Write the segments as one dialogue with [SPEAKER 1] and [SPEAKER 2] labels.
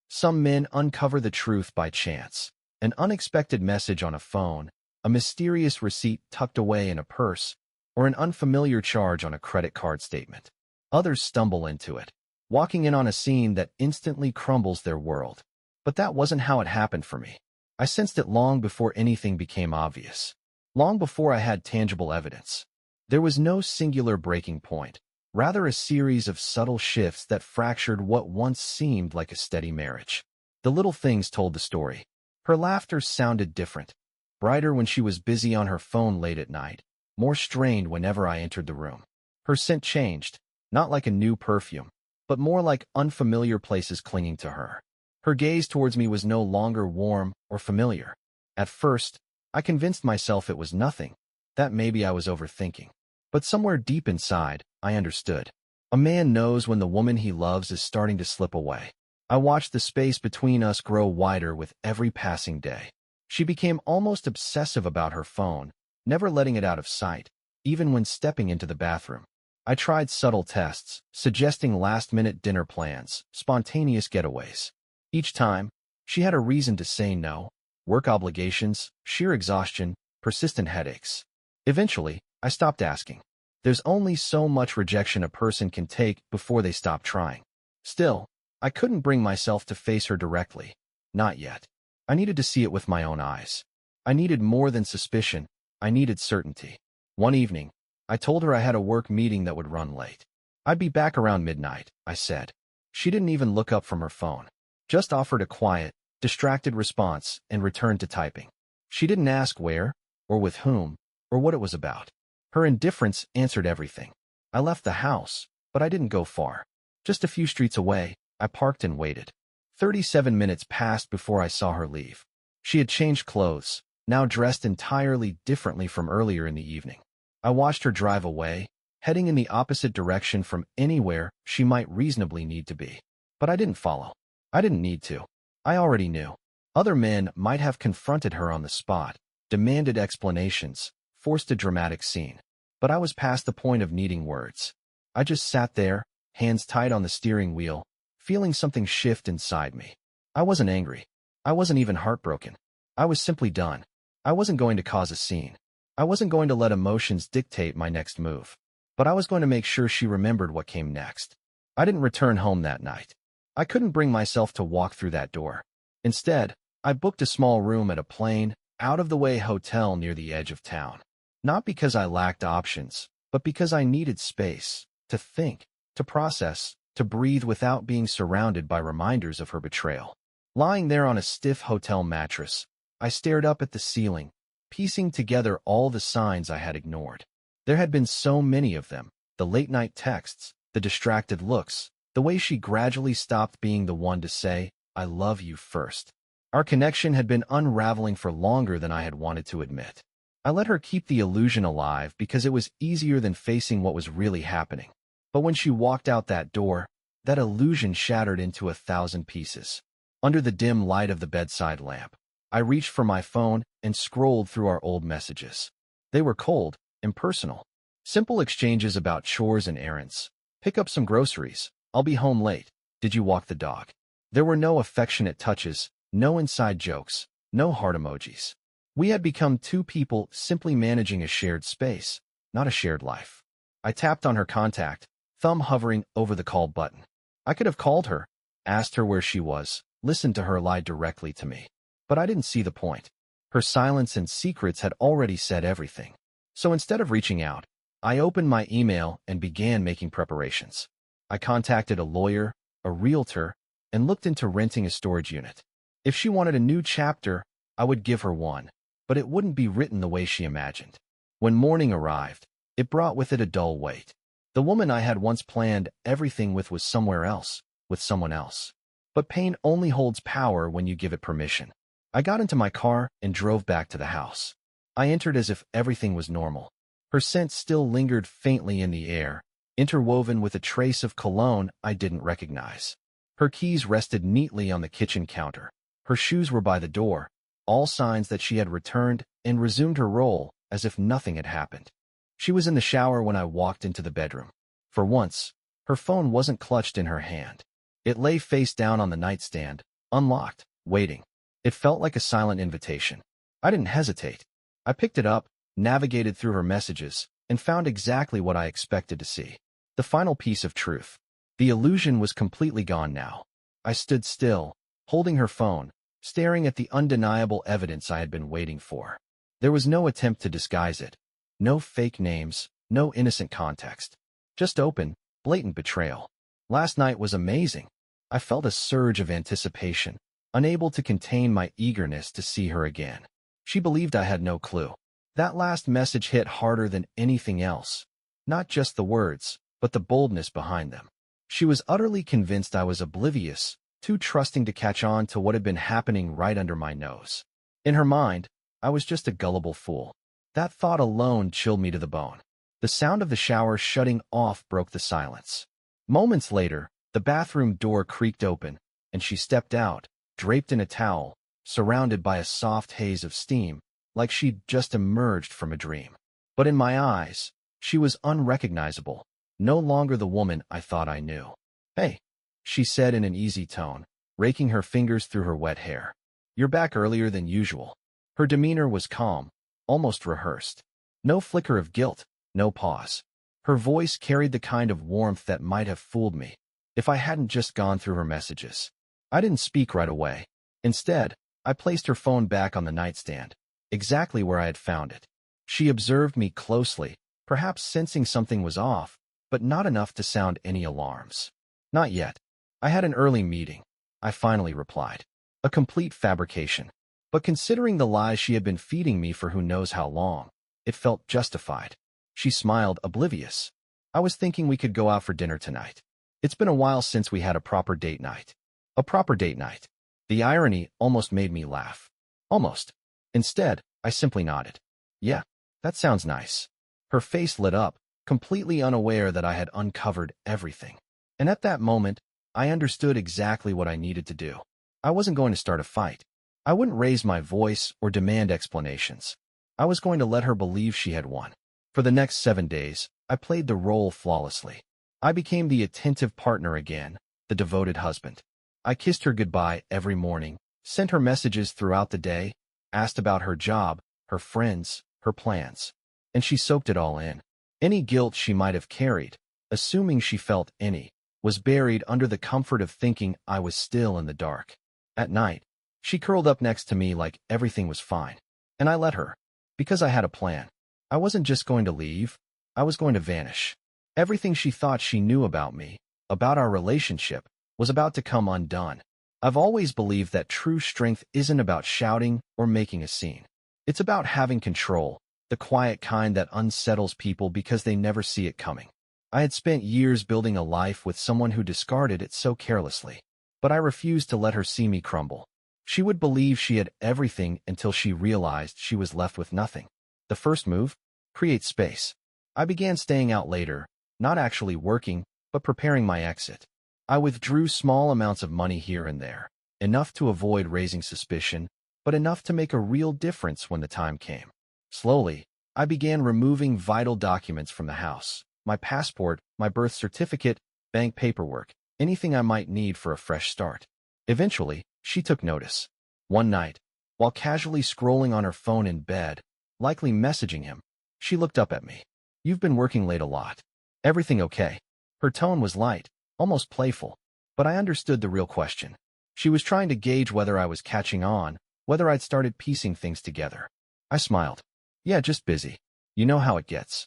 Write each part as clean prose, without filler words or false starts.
[SPEAKER 1] Some men uncover the truth by chance. An unexpected message on a phone, a mysterious receipt tucked away in a purse, or an unfamiliar charge on a credit card statement. Others stumble into it, walking in on a scene that instantly crumbles their world. But that wasn't how it happened for me. I sensed it long before anything became obvious. Long before I had tangible evidence. There was no singular breaking point, rather a series of subtle shifts that fractured what once seemed like a steady marriage. The little things told the story. Her laughter sounded different, brighter when she was busy on her phone late at night, more strained whenever I entered the room. Her scent changed, not like a new perfume, but more like unfamiliar places clinging to her. Her gaze towards me was no longer warm or familiar. At first, I convinced myself it was nothing, that maybe I was overthinking. But somewhere deep inside, I understood. A man knows when the woman he loves is starting to slip away. I watched the space between us grow wider with every passing day. She became almost obsessive about her phone, never letting it out of sight, even when stepping into the bathroom. I tried subtle tests, suggesting last-minute dinner plans, spontaneous getaways. Each time, she had a reason to say no: work obligations, sheer exhaustion, persistent headaches. Eventually, I stopped asking. There's only so much rejection a person can take before they stop trying. Still, I couldn't bring myself to face her directly. Not yet. I needed to see it with my own eyes. I needed more than suspicion. I needed certainty. One evening, I told her I had a work meeting that would run late. I'd be back around midnight, I said. She didn't even look up from her phone. Just offered a quiet, distracted response and returned to typing. She didn't ask where, or with whom, or what it was about. Her indifference answered everything. I left the house, but I didn't go far. Just a few streets away, I parked and waited. 37 minutes passed before I saw her leave. She had changed clothes, now dressed entirely differently from earlier in the evening. I watched her drive away, heading in the opposite direction from anywhere she might reasonably need to be. But I didn't follow. I didn't need to. I already knew. Other men might have confronted her on the spot, demanded explanations, forced a dramatic scene. But I was past the point of needing words. I just sat there, hands tight on the steering wheel, feeling something shift inside me. I wasn't angry. I wasn't even heartbroken. I was simply done. I wasn't going to cause a scene. I wasn't going to let emotions dictate my next move. But I was going to make sure she remembered what came next. I didn't return home that night. I couldn't bring myself to walk through that door. Instead, I booked a small room at a plain, out-of-the-way hotel near the edge of town. Not because I lacked options, but because I needed space, to think, to process, to breathe without being surrounded by reminders of her betrayal. Lying there on a stiff hotel mattress, I stared up at the ceiling, piecing together all the signs I had ignored. There had been so many of them: the late-night texts, the distracted looks, the way she gradually stopped being the one to say, "I love you" first. Our connection had been unraveling for longer than I had wanted to admit. I let her keep the illusion alive because it was easier than facing what was really happening. But when she walked out that door, that illusion shattered into 1,000 pieces. Under the dim light of the bedside lamp, I reached for my phone and scrolled through our old messages. They were cold, impersonal. Simple exchanges about chores and errands. Pick up some groceries. I'll be home late. Did you walk the dog? There were no affectionate touches, no inside jokes, no heart emojis. We had become two people simply managing a shared space, not a shared life. I tapped on her contact, thumb hovering over the call button. I could have called her, asked her where she was, listened to her lie directly to me. But I didn't see the point. Her silence and secrets had already said everything. So instead of reaching out, I opened my email and began making preparations. I contacted a lawyer, a realtor, and looked into renting a storage unit. If she wanted a new chapter, I would give her one, but it wouldn't be written the way she imagined. When morning arrived, it brought with it a dull weight. The woman I had once planned everything with was somewhere else, with someone else. But pain only holds power when you give it permission. I got into my car and drove back to the house. I entered as if everything was normal. Her scent still lingered faintly in the air, interwoven with a trace of cologne I didn't recognize. Her keys rested neatly on the kitchen counter. Her shoes were by the door, all signs that she had returned and resumed her role as if nothing had happened. She was in the shower when I walked into the bedroom. For once, her phone wasn't clutched in her hand. It lay face down on the nightstand, unlocked, waiting. It felt like a silent invitation. I didn't hesitate. I picked it up, navigated through her messages, and found exactly what I expected to see. The final piece of truth. The illusion was completely gone now. I stood still, holding her phone, staring at the undeniable evidence I had been waiting for. There was no attempt to disguise it. No fake names, no innocent context. Just open, blatant betrayal. Last night was amazing. I felt a surge of anticipation, unable to contain my eagerness to see her again. She believed I had no clue. That last message hit harder than anything else. Not just the words, but the boldness behind them. She was utterly convinced I was oblivious, too trusting to catch on to what had been happening right under my nose. In her mind, I was just a gullible fool. That thought alone chilled me to the bone. The sound of the shower shutting off broke the silence. Moments later, the bathroom door creaked open, and she stepped out, draped in a towel, surrounded by a soft haze of steam, like she'd just emerged from a dream. But in my eyes, she was unrecognizable, no longer the woman I thought I knew. "Hey," she said in an easy tone, raking her fingers through her wet hair. "You're back earlier than usual." Her demeanor was calm, almost rehearsed. No flicker of guilt, no pause. Her voice carried the kind of warmth that might have fooled me if I hadn't just gone through her messages. I didn't speak right away. Instead, I placed her phone back on the nightstand, exactly where I had found it. She observed me closely, perhaps sensing something was off, but not enough to sound any alarms. "Not yet. I had an early meeting," I finally replied. A complete fabrication. But considering the lies she had been feeding me for who knows how long, it felt justified. She smiled, oblivious. "I was thinking we could go out for dinner tonight. It's been a while since we had a proper date night." A proper date night. The irony almost made me laugh. Almost. Instead, I simply nodded. "Yeah, that sounds nice." Her face lit up, completely unaware that I had uncovered everything. And at that moment, I understood exactly what I needed to do. I wasn't going to start a fight. I wouldn't raise my voice or demand explanations. I was going to let her believe she had won. For the next 7 days, I played the role flawlessly. I became the attentive partner again, the devoted husband. I kissed her goodbye every morning, sent her messages throughout the day, asked about her job, her friends, her plans. And she soaked it all in. Any guilt she might have carried, assuming she felt any, was buried under the comfort of thinking I was still in the dark. At night, she curled up next to me like everything was fine. And I let her, because I had a plan. I wasn't just going to leave, I was going to vanish. Everything she thought she knew about me, about our relationship, was about to come undone. I've always believed that true strength isn't about shouting or making a scene. It's about having control, the quiet kind that unsettles people because they never see it coming. I had spent years building a life with someone who discarded it so carelessly, but I refused to let her see me crumble. She would believe she had everything until she realized she was left with nothing. The first move? Create space. I began staying out later, not actually working, but preparing my exit. I withdrew small amounts of money here and there, enough to avoid raising suspicion, but enough to make a real difference when the time came. Slowly, I began removing vital documents from the house. My passport, my birth certificate, bank paperwork, anything I might need for a fresh start. Eventually, she took notice. One night, while casually scrolling on her phone in bed, likely messaging him, she looked up at me. "You've been working late a lot. Everything okay?" Her tone was light, almost playful, but I understood the real question. She was trying to gauge whether I was catching on, whether I'd started piecing things together. I smiled. "Yeah, just busy. You know how it gets."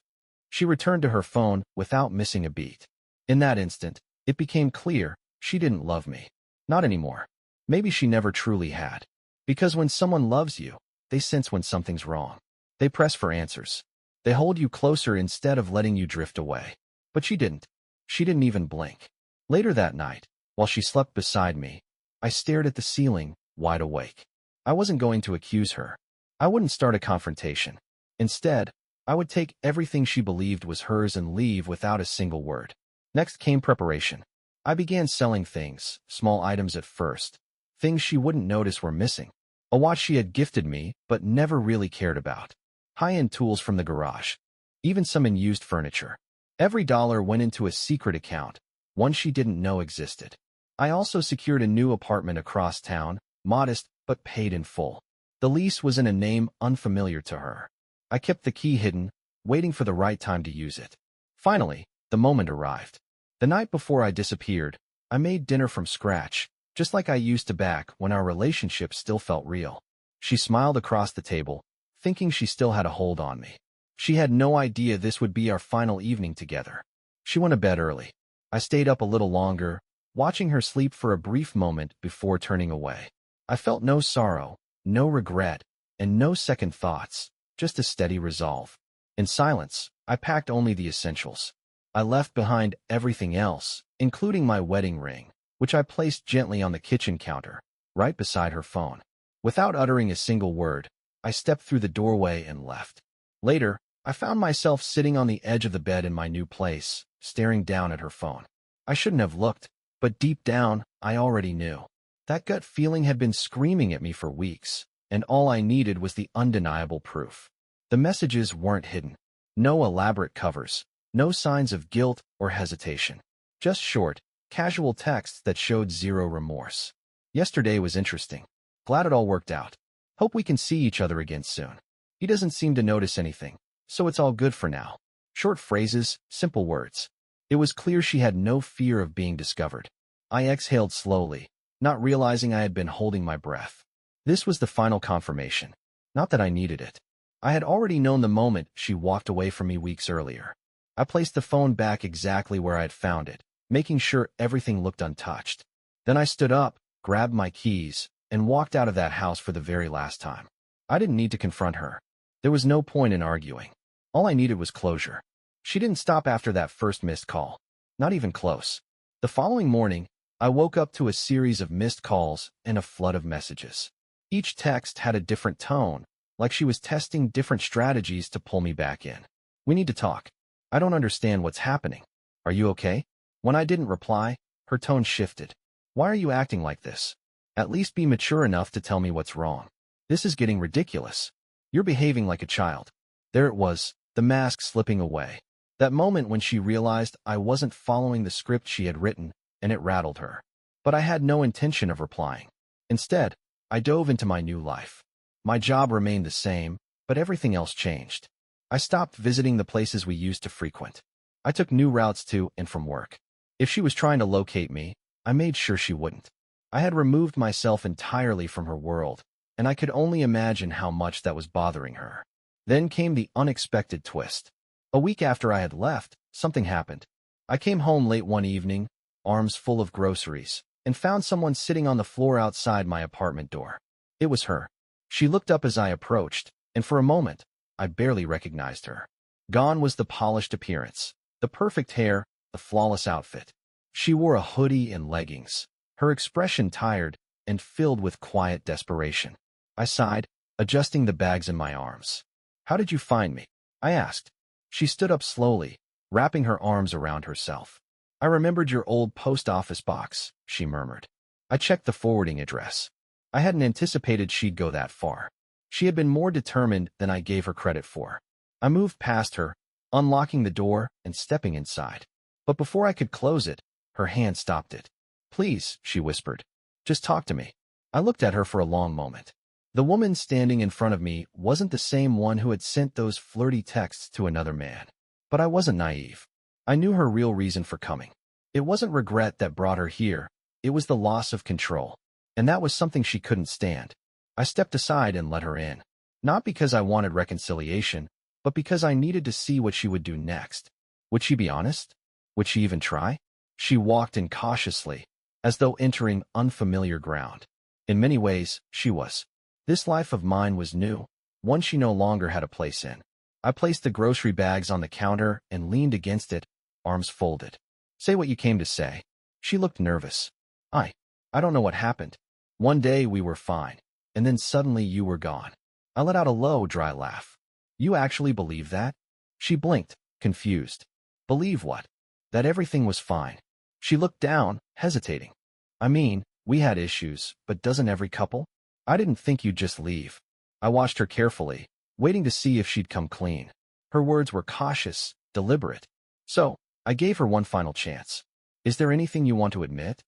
[SPEAKER 1] She returned to her phone without missing a beat. In that instant, it became clear she didn't love me. Not anymore. Maybe she never truly had. Because when someone loves you, they sense when something's wrong. They press for answers. They hold you closer instead of letting you drift away. But she didn't. She didn't even blink. Later that night, while she slept beside me, I stared at the ceiling, wide awake. I wasn't going to accuse her. I wouldn't start a confrontation. Instead, I would take everything she believed was hers and leave without a single word. Next came preparation. I began selling things, small items at first, things she wouldn't notice were missing. A watch she had gifted me, but never really cared about. High-end tools from the garage. Even some unused furniture. Every dollar went into a secret account, one she didn't know existed. I also secured a new apartment across town, modest but paid in full. The lease was in a name unfamiliar to her. I kept the key hidden, waiting for the right time to use it. Finally, the moment arrived. The night before I disappeared, I made dinner from scratch, just like I used to back when our relationship still felt real. She smiled across the table, thinking she still had a hold on me. She had no idea this would be our final evening together. She went to bed early. I stayed up a little longer, watching her sleep for a brief moment before turning away. I felt no sorrow, no regret, and no second thoughts, just a steady resolve. In silence, I packed only the essentials. I left behind everything else, including my wedding ring, which I placed gently on the kitchen counter, right beside her phone. Without uttering a single word, I stepped through the doorway and left. Later, I found myself sitting on the edge of the bed in my new place, staring down at her phone. I shouldn't have looked, but deep down, I already knew. That gut feeling had been screaming at me for weeks, and all I needed was the undeniable proof. The messages weren't hidden. No elaborate covers, no signs of guilt or hesitation. Just short, casual texts that showed zero remorse. Yesterday was interesting. Glad it all worked out. Hope we can see each other again soon. He doesn't seem to notice anything, so it's all good for now. Short phrases, simple words. It was clear she had no fear of being discovered. I exhaled slowly, not realizing I had been holding my breath. This was the final confirmation. Not that I needed it. I had already known the moment she walked away from me weeks earlier. I placed the phone back exactly where I had found it, making sure everything looked untouched. Then I stood up, grabbed my keys, and walked out of that house for the very last time. I didn't need to confront her. There was no point in arguing. All I needed was closure. She didn't stop after that first missed call. Not even close. The following morning, I woke up to a series of missed calls and a flood of messages. Each text had a different tone, like she was testing different strategies to pull me back in. We need to talk. I don't understand what's happening. Are you okay? When I didn't reply, her tone shifted. Why are you acting like this? At least be mature enough to tell me what's wrong. This is getting ridiculous. You're behaving like a child. There it was, the mask slipping away. That moment when she realized I wasn't following the script she had written, and it rattled her. But I had no intention of replying. Instead, I dove into my new life. My job remained the same, but everything else changed. I stopped visiting the places we used to frequent. I took new routes to and from work. If she was trying to locate me, I made sure she wouldn't. I had removed myself entirely from her world, and I could only imagine how much that was bothering her. Then came the unexpected twist. A week after I had left, something happened. I came home late one evening, arms full of groceries, and found someone sitting on the floor outside my apartment door. It was her. She looked up as I approached, and for a moment, I barely recognized her. Gone was the polished appearance, the perfect hair, the flawless outfit. She wore a hoodie and leggings, her expression tired and filled with quiet desperation. I sighed, adjusting the bags in my arms. "How did you find me?" I asked. She stood up slowly, wrapping her arms around herself. "I remembered your old post office box," she murmured. I checked the forwarding address. I hadn't anticipated she'd go that far. She had been more determined than I gave her credit for. I moved past her, unlocking the door and stepping inside. But before I could close it, her hand stopped it. "Please," she whispered. "Just talk to me." I looked at her for a long moment. The woman standing in front of me wasn't the same one who had sent those flirty texts to another man. But I wasn't naive. I knew her real reason for coming. It wasn't regret that brought her here. It was the loss of control. And that was something she couldn't stand. I stepped aside and let her in. Not because I wanted reconciliation, but because I needed to see what she would do next. Would she be honest? Would she even try? She walked in cautiously, as though entering unfamiliar ground. In many ways, she was. This life of mine was new, one she no longer had a place in. I placed the grocery bags on the counter and leaned against it, arms folded. "Say what you came to say." She looked nervous. I don't know what happened. One day we were fine, and then suddenly you were gone." I let out a low, dry laugh. "You actually believe that?" She blinked, confused. "Believe what?" "That everything was fine." She looked down, hesitating. "I mean, we had issues, but doesn't every couple?" "I didn't think you'd just leave." I watched her carefully, waiting to see if she'd come clean. Her words were cautious, deliberate. So, I gave her one final chance. "Is there anything you want to admit?"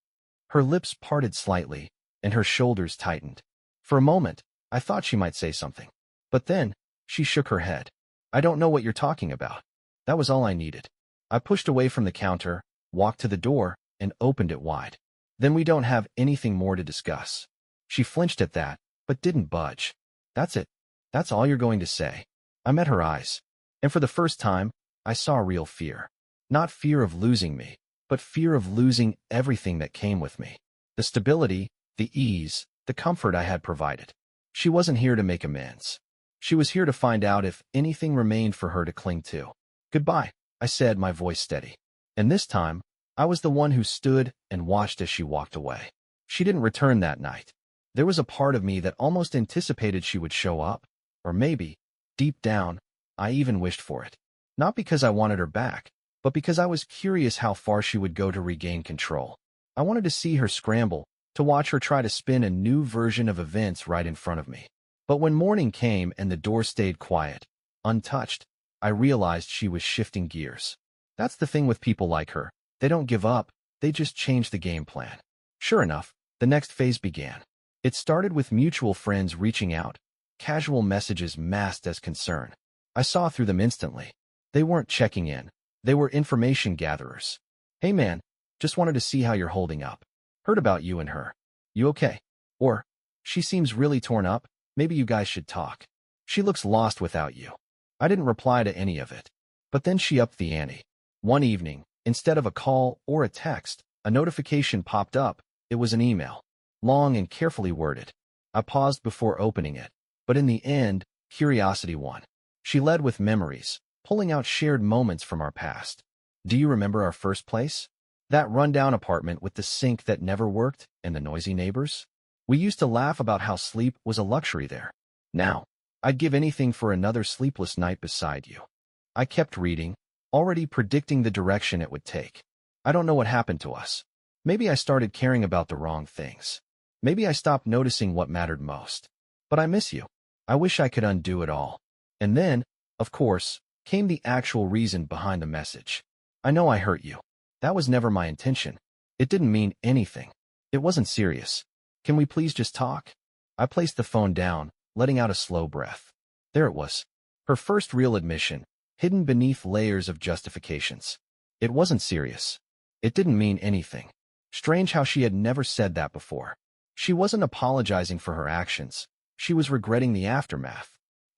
[SPEAKER 1] Her lips parted slightly, and her shoulders tightened. For a moment, I thought she might say something. But then, she shook her head. I don't know what you're talking about. That was all I needed. I pushed away from the counter, walked to the door, and opened it wide. Then we don't have anything more to discuss. She flinched at that, but didn't budge. That's it. That's all you're going to say. I met her eyes. And for the first time, I saw real fear. Not fear of losing me, but fear of losing everything that came with me. The stability, the ease, the comfort I had provided. She wasn't here to make amends. She was here to find out if anything remained for her to cling to. Goodbye, I said, my voice steady. And this time, I was the one who stood and watched as she walked away. She didn't return that night. There was a part of me that almost anticipated she would show up, or maybe, deep down, I even wished for it. Not because I wanted her back, but because I was curious how far she would go to regain control. I wanted to see her scramble, to watch her try to spin a new version of events right in front of me. But when morning came and the door stayed quiet, untouched, I realized she was shifting gears. That's the thing with people like her. They don't give up, they just change the game plan. Sure enough, the next phase began. It started with mutual friends reaching out, casual messages masked as concern. I saw through them instantly. They weren't checking in. They were information gatherers. Hey man, just wanted to see how you're holding up. Heard about you and her. You okay? Or, she seems really torn up, maybe you guys should talk. She looks lost without you. I didn't reply to any of it. But then she upped the ante. One evening, instead of a call or a text, a notification popped up. It was an email. Long and carefully worded. I paused before opening it, but in the end, curiosity won. She led with memories, pulling out shared moments from our past. Do you remember our first place? That rundown apartment with the sink that never worked and the noisy neighbors? We used to laugh about how sleep was a luxury there. Now, I'd give anything for another sleepless night beside you. I kept reading, already predicting the direction it would take. I don't know what happened to us. Maybe I started caring about the wrong things. Maybe I stopped noticing what mattered most. But I miss you. I wish I could undo it all. And then, of course, came the actual reason behind the message. I know I hurt you. That was never my intention. It didn't mean anything. It wasn't serious. Can we please just talk? I placed the phone down, letting out a slow breath. There it was. Her first real admission, hidden beneath layers of justifications. It wasn't serious. It didn't mean anything. Strange how she had never said that before. She wasn't apologizing for her actions. She was regretting the aftermath.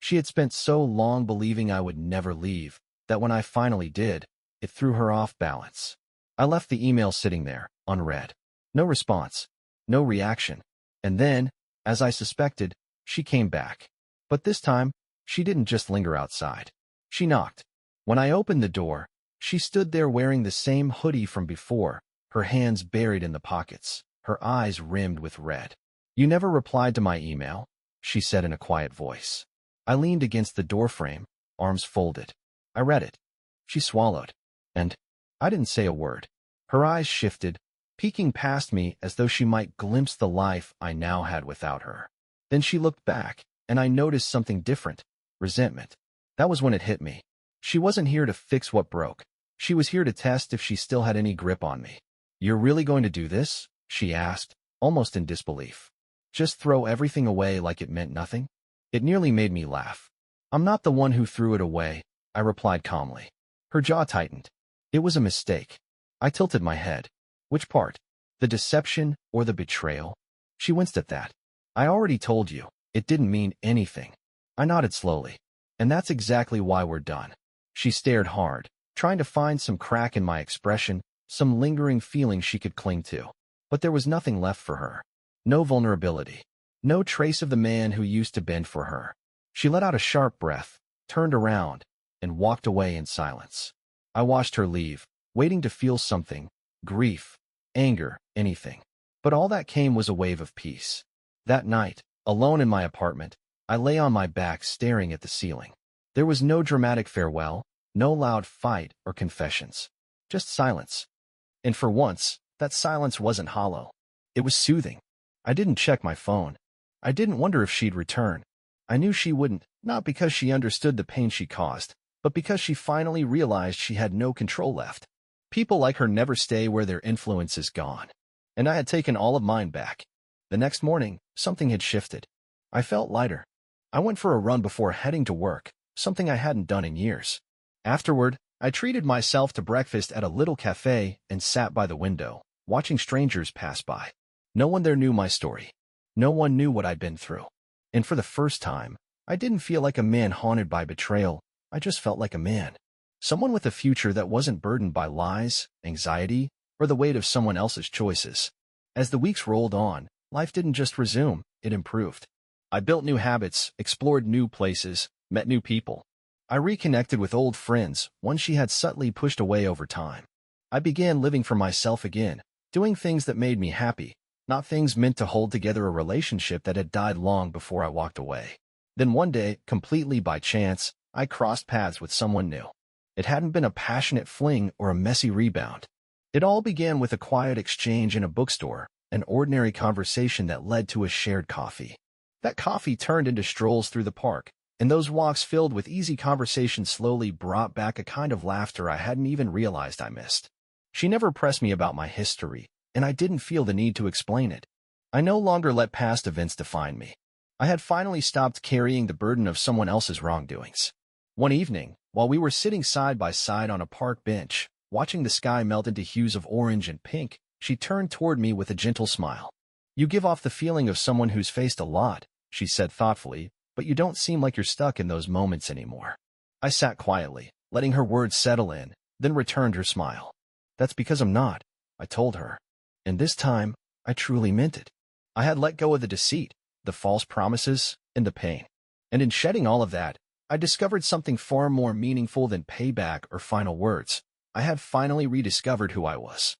[SPEAKER 1] She had spent so long believing I would never leave, that when I finally did, it threw her off balance. I left the email sitting there, unread. No response. No reaction. And then, as I suspected, she came back. But this time, she didn't just linger outside. She knocked. When I opened the door, she stood there wearing the same hoodie from before, her hands buried in the pockets, her eyes rimmed with red. You never replied to my email, she said in a quiet voice. I leaned against the doorframe, arms folded. I read it. She swallowed. And I didn't say a word. Her eyes shifted, peeking past me as though she might glimpse the life I now had without her. Then she looked back, and I noticed something different. Resentment. That was when it hit me. She wasn't here to fix what broke. She was here to test if she still had any grip on me. You're really going to do this? She asked, almost in disbelief. Just throw everything away like it meant nothing? It nearly made me laugh. I'm not the one who threw it away, I replied calmly. Her jaw tightened. It was a mistake. I tilted my head. Which part? The deception or the betrayal? She winced at that. I already told you, it didn't mean anything. I nodded slowly. And that's exactly why we're done. She stared hard, trying to find some crack in my expression, some lingering feeling she could cling to. But there was nothing left for her. No vulnerability. No trace of the man who used to bend for her. She let out a sharp breath, turned around, and walked away in silence. I watched her leave, waiting to feel something, grief, anger, anything. But all that came was a wave of peace. That night, alone in my apartment, I lay on my back staring at the ceiling. There was no dramatic farewell, no loud fight or confessions. Just silence. And for once, that silence wasn't hollow. It was soothing. I didn't check my phone. I didn't wonder if she'd return. I knew she wouldn't, not because she understood the pain she caused, but because she finally realized she had no control left. People like her never stay where their influence is gone. and I had taken all of mine back. The next morning, something had shifted. I felt lighter. I went for a run before heading to work, something I hadn't done in years. Afterward, I treated myself to breakfast at a little cafe and sat by the window, watching strangers pass by. No one there knew my story. No one knew what I'd been through. And for the first time, I didn't feel like a man haunted by betrayal. I just felt like a man. Someone with a future that wasn't burdened by lies, anxiety, or the weight of someone else's choices. As the weeks rolled on, life didn't just resume, it improved. I built new habits, explored new places, met new people. I reconnected with old friends, ones she had subtly pushed away over time. I began living for myself again, doing things that made me happy, not things meant to hold together a relationship that had died long before I walked away. Then one day, completely by chance, I crossed paths with someone new. It hadn't been a passionate fling or a messy rebound. It all began with a quiet exchange in a bookstore, an ordinary conversation that led to a shared coffee. That coffee turned into strolls through the park, and those walks filled with easy conversation slowly brought back a kind of laughter I hadn't even realized I missed. She never pressed me about my history, and I didn't feel the need to explain it. I no longer let past events define me. I had finally stopped carrying the burden of someone else's wrongdoings. One evening, while we were sitting side by side on a park bench, watching the sky melt into hues of orange and pink, she turned toward me with a gentle smile. "You give off the feeling of someone who's faced a lot," she said thoughtfully, "but you don't seem like you're stuck in those moments anymore." I sat quietly, letting her words settle in, then returned her smile. "That's because I'm not," I told her. And this time, I truly meant it. I had let go of the deceit, the false promises, and the pain. And in shedding all of that, I discovered something far more meaningful than payback or final words. I had finally rediscovered who I was.